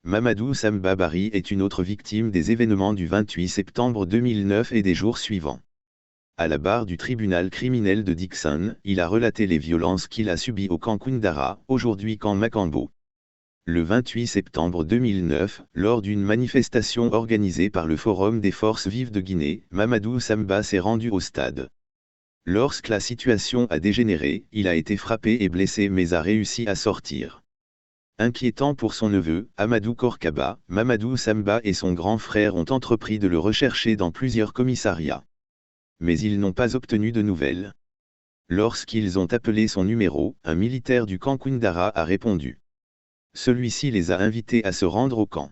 Mamadou Samba Bari est une autre victime des événements du 28 septembre 2009 et des jours suivants. À la barre du tribunal criminel de Dixon, il a relaté les violences qu'il a subies au camp Koundara, aujourd'hui camp Makambo. Le 28 septembre 2009, lors d'une manifestation organisée par le Forum des Forces Vives de Guinée, Mamadou Samba s'est rendu au stade. Lorsque la situation a dégénéré, il a été frappé et blessé mais a réussi à sortir. Inquiétant pour son neveu, Amadou Korkaba, Mamadou Samba et son grand frère ont entrepris de le rechercher dans plusieurs commissariats. Mais ils n'ont pas obtenu de nouvelles. Lorsqu'ils ont appelé son numéro, un militaire du camp Koundara a répondu. Celui-ci les a invités à se rendre au camp.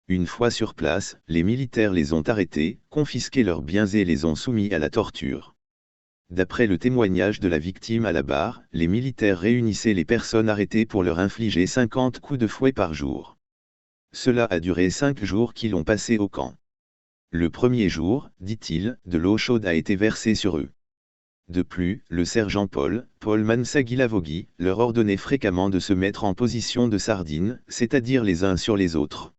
Une fois sur place, les militaires les ont arrêtés, confisqué leurs biens et les ont soumis à la torture. D'après le témoignage de la victime à la barre, les militaires réunissaient les personnes arrêtées pour leur infliger 50 coups de fouet par jour. Cela a duré 5 jours qu'ils ont passé au camp. Le premier jour, dit-il, de l'eau chaude a été versée sur eux. De plus, le sergent Paul Mansaguilavogui, leur ordonnait fréquemment de se mettre en position de sardine, c'est-à-dire les uns sur les autres.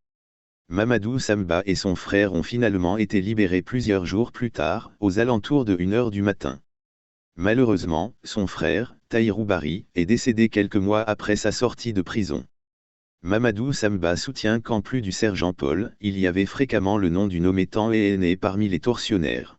Mamadou Samba et son frère ont finalement été libérés plusieurs jours plus tard, aux alentours de 1 h du matin. Malheureusement, son frère, Tahirou Bari, est décédé quelques mois après sa sortie de prison. Mamadou Samba soutient qu'en plus du sergent Paul, il y avait fréquemment le nom du nommé Temps et aîné parmi les tortionnaires.